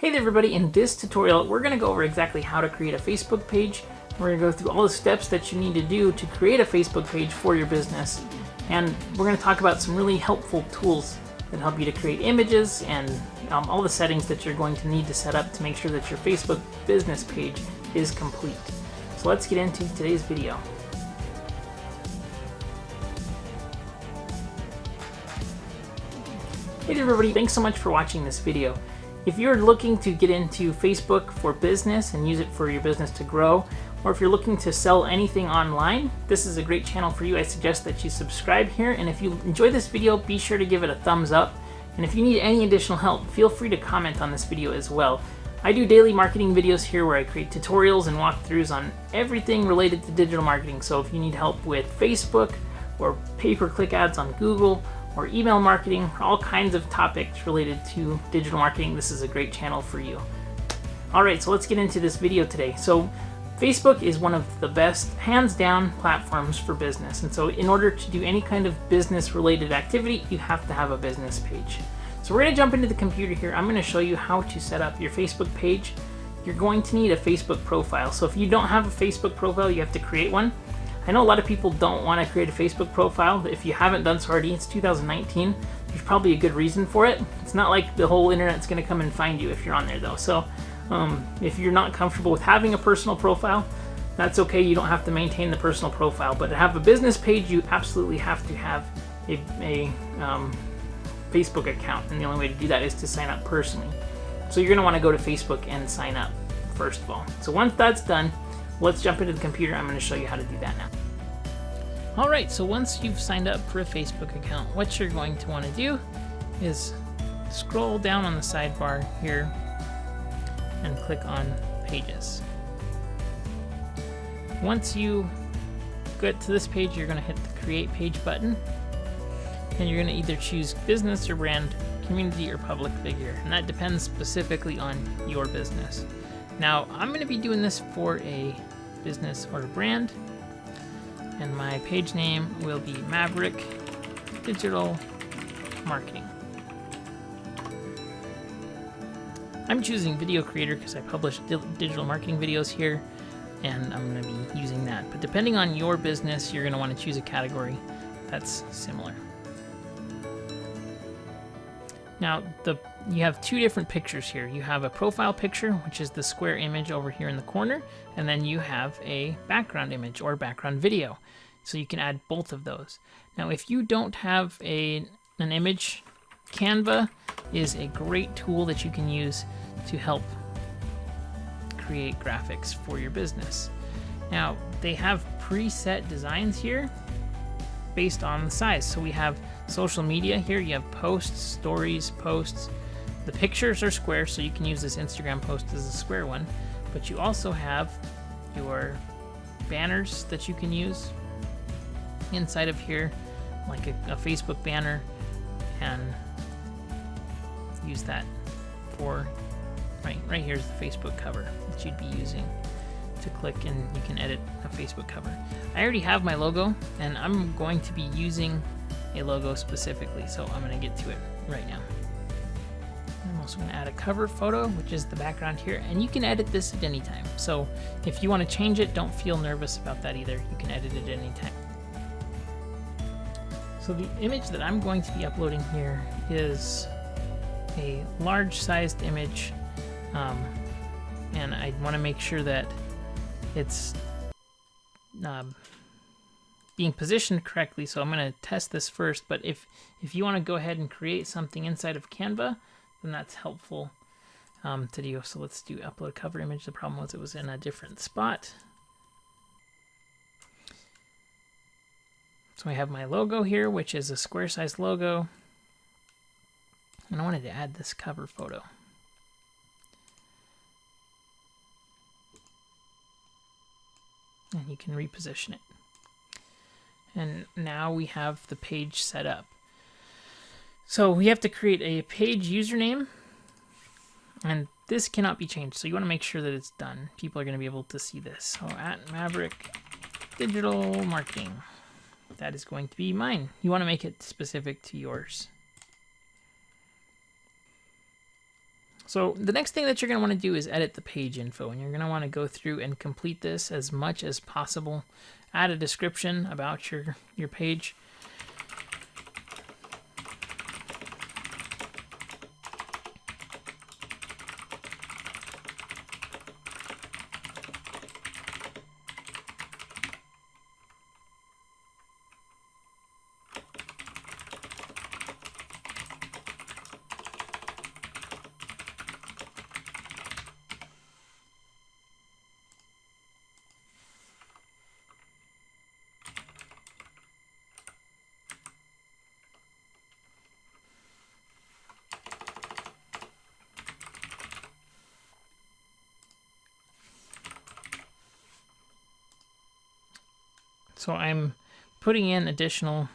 Hey there everybody, in this tutorial we're going to go over exactly how to create a Facebook page. We're going to go through all the steps that you need to do to create a Facebook page for your business. And we're going to talk about some really helpful tools that help you to create images and all the settings that you're going to need to set up to make sure that your Facebook business page is complete. So let's get into today's video. Hey there everybody, thanks so much for watching this video. If you're looking to get into Facebook for business and use it for your business to grow, or if you're looking to sell anything online, this is a great channel for you. I suggest that you subscribe here, and if you enjoy this video, be sure to give it a thumbs up. And if you need any additional help, feel free to comment on this video as well. I do daily marketing videos here where I create tutorials and walkthroughs on everything related to digital marketing. So if you need help with Facebook or pay-per-click ads on Google, or email marketing, all kinds of topics related to digital marketing, this is a great channel for you. Alright, so let's get into this video today. So Facebook is one of the best, hands down, platforms for business. And so in order to do any kind of business related activity, you have to have a business page. So we're going to jump into the computer here. I'm going to show you how to set up your Facebook page. You're going to need a Facebook profile. So if you don't have a Facebook profile, you have to create one. I know a lot of people don't want to create a Facebook profile, but if you haven't done so already, it's 2019, there's probably a good reason for it. It's not like the whole internet's going to come and find you if you're on there though. So if you're not comfortable with having a personal profile, that's okay. You don't have to maintain the personal profile, but to have a business page, you absolutely have to have a Facebook account, and the only way to do that is to sign up personally. So you're going to want to go to Facebook and sign up first of all. So once that's done, let's jump into the computer. I'm going to show you how to do that now. Alright, so once you've signed up for a Facebook account, what you're going to want to do is scroll down on the sidebar here and click on Pages. Once you get to this page, you're going to hit the Create Page button, and you're going to either choose Business or Brand, Community or Public Figure, and that depends specifically on your business. Now, I'm going to be doing this for a business or a brand, and my page name will be Maverick Digital Marketing. I'm choosing Video Creator because I publish digital marketing videos here, and I'm going to be using that. But depending on your business, you're going to want to choose a category that's similar. Now, you have two different pictures here. You have a profile picture, which is the square image over here in the corner, and then you have a background image or background video. So you can add both of those. Now, if you don't have an image, Canva is a great tool that you can use to help create graphics for your business. Now, they have preset designs here based on the size. So we have social media here. You have posts, stories, posts. The pictures are square, so you can use this Instagram post as a square one. But you also have your banners that you can use inside of here, like a Facebook banner, and use that for right here's the Facebook cover that you'd be using to click, and you can edit a Facebook cover. I already have my logo, and I'm going to be using a logo specifically, so I'm going to get to it right now. I'm also going to add a cover photo, which is the background here, and you can edit this at any time. So if you want to change it, don't feel nervous about that either. You can edit it at any time. So the image that I'm going to be uploading here is a large-sized image, and I want to make sure that it's being positioned correctly, so I'm going to test this first. But if you want to go ahead and create something inside of Canva, then that's helpful to do. So let's do upload cover image. The problem was it was in a different spot. So I have my logo here, which is a square sized logo, and I wanted to add this cover photo. And you can reposition it. And now we have the page set up. So we have to create a page username, and this cannot be changed. So you want to make sure that it's done. People are going to be able to see this. So at Maverick Digital Marketing, that is going to be mine. You want to make it specific to yours. So the next thing that you're going to want to do is edit the page info, and you're going to want to go through and complete this as much as possible. Add a description about your page. So I'm putting in additional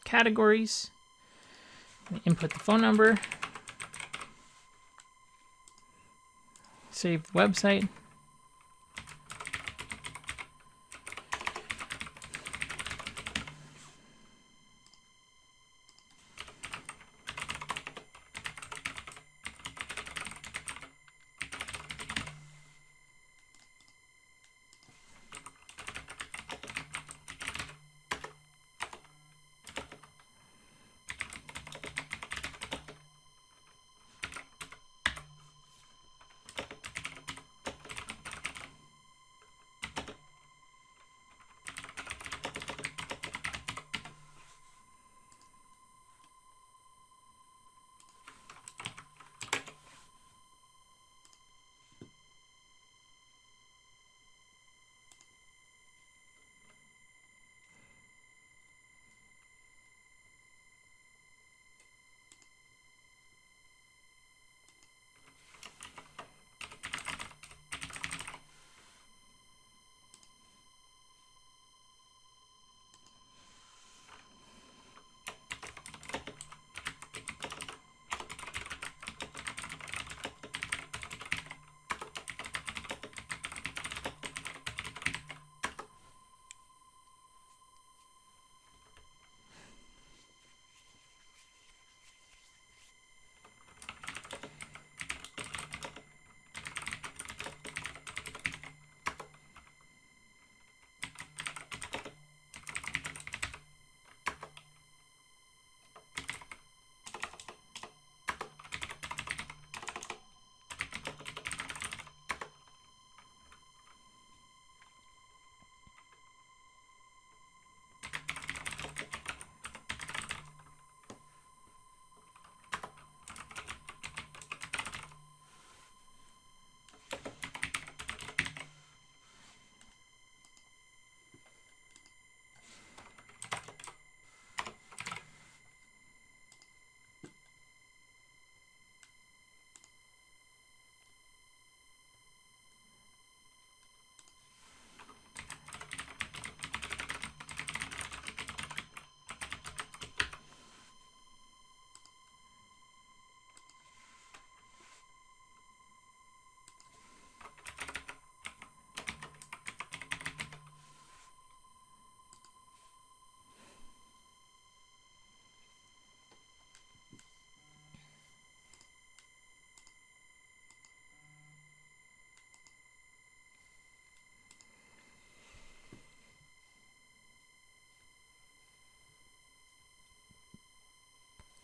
categories. Input the phone number. Save website.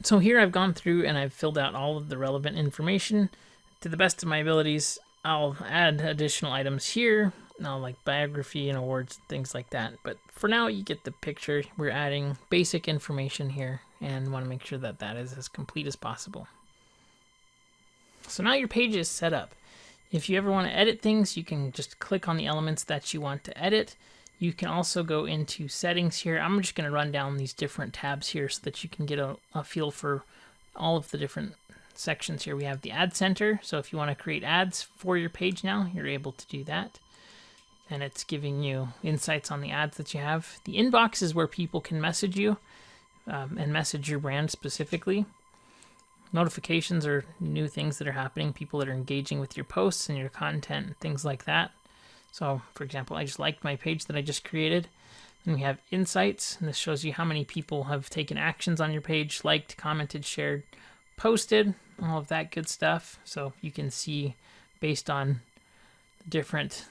So here I've gone through and I've filled out all of the relevant information to the best of my abilities. I'll add additional items here, like biography and awards, things like that. But for now, you get the picture. We're adding basic information here and want to make sure that that is as complete as possible. So now your page is set up. If you ever want to edit things, you can just click on the elements that you want to edit. You can also go into settings here. I'm just going to run down these different tabs here so that you can get a feel for all of the different sections here. We have the ad center. So if you want to create ads for your page now, you're able to do that. And it's giving you insights on the ads that you have. The inbox is where people can message you and message your brand specifically. Notifications are new things that are happening, people that are engaging with your posts and your content, things like that. So, for example, I just liked my page that I just created. Then we have insights, and this shows you how many people have taken actions on your page, liked, commented, shared, posted. all of that good stuff. So you can see based on the different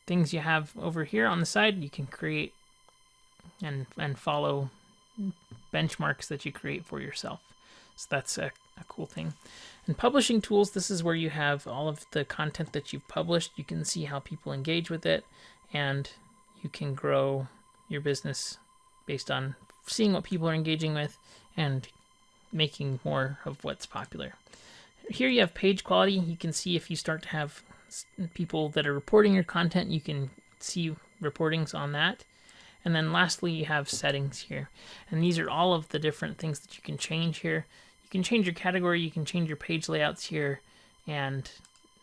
things you have over here on the side, you can create and follow benchmarks that you create for yourself. So that's a cool thing. And publishing tools, this is where you have all of the content that you've published. You can see how people engage with it, and you can grow your business based on seeing what people are engaging with and making more of what's popular. Here you have page quality. You can see if you start to have people that are reporting your content, you can see reportings on that. And then lastly, you have settings here. And these are all of the different things that you can change here. You can change your category, you can change your page layouts here. And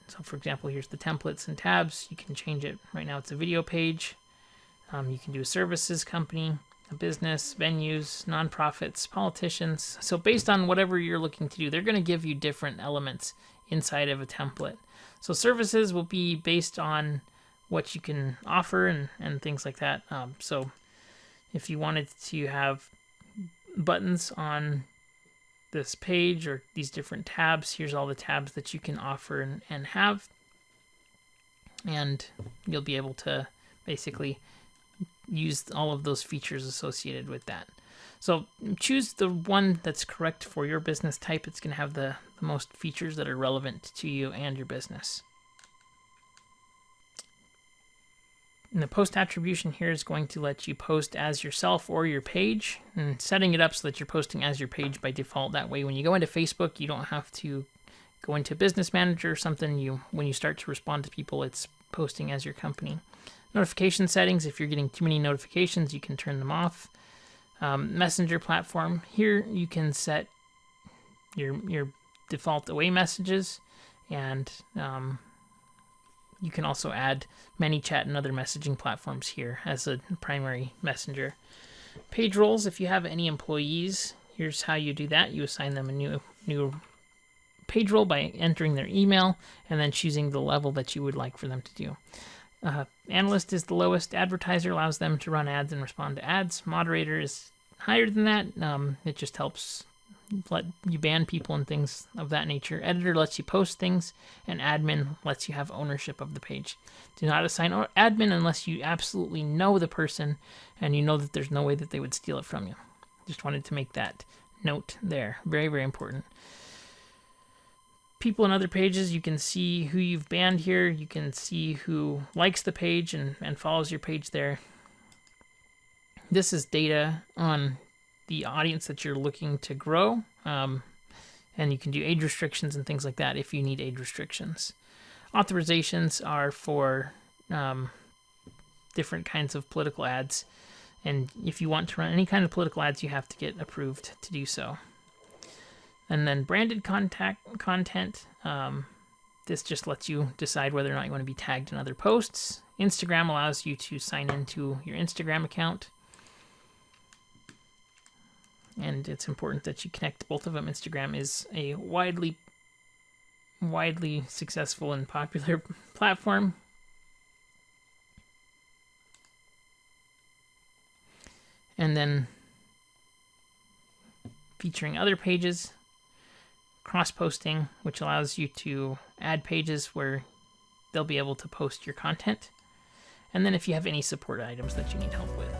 so for example, here's the templates and tabs. You can change it. Right now it's a video page. You can do a services company, a business, venues, nonprofits, politicians. So based on whatever you're looking to do, they're going to give you different elements inside of a template. So services will be based on what you can offer and things like that. So if you wanted to have buttons on this page or these different tabs, here's all the tabs that you can offer and have. And you'll be able to basically use all of those features associated with that. So choose the one that's correct for your business type. It's going to have the most features that are relevant to you and your business. And the post attribution here is going to let you post as yourself or your page, and setting it up so that you're posting as your page by default. That way when you go into Facebook, you don't have to go into Business Manager or something. When you start to respond to people, it's posting as your company. Notification settings, if you're getting too many notifications, you can turn them off. Messenger platform, here you can set your default away messages, and you can also add ManyChat and other messaging platforms here as a primary messenger. Page roles, if you have any employees, here's how you do that. You assign them a new page role by entering their email and then choosing the level that you would like for them to do. Analyst is the lowest. Advertiser allows them to run ads and respond to ads. Moderator is higher than that. It just helps let you ban people and things of that nature. Editor lets you post things, and admin lets you have ownership of the page. Do not assign admin unless you absolutely know the person and you know that there's no way that they would steal it from you. Just wanted to make that note there. Very, very important. People and other pages, you can see who you've banned here. You can see who likes the page and follows your page there. This is data on the audience that you're looking to grow. And you can do age restrictions and things like that if you need age restrictions. Authorizations are for different kinds of political ads. And if you want to run any kind of political ads, you have to get approved to do so. And then branded content, this just lets you decide whether or not you want to be tagged in other posts. Instagram allows you to sign into your Instagram account. And it's important that you connect both of them. Instagram is a widely successful and popular platform. And then featuring other pages. Cross-posting, which allows you to add pages where they'll be able to post your content. And then if you have any support items that you need help with.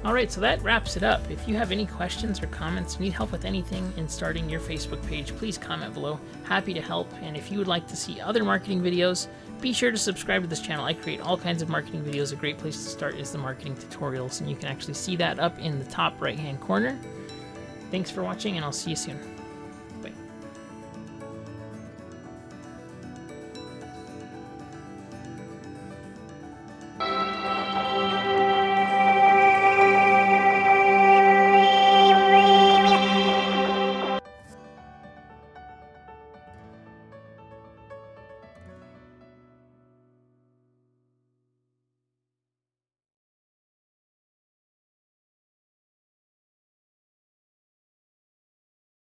Alright, so that wraps it up. If you have any questions or comments, need help with anything in starting your Facebook page, please comment below. Happy to help. And if you would like to see other marketing videos, be sure to subscribe to this channel. I create all kinds of marketing videos. A great place to start is the marketing tutorials, and you can actually see that up in the top right-hand corner. Thanks for watching, and I'll see you soon.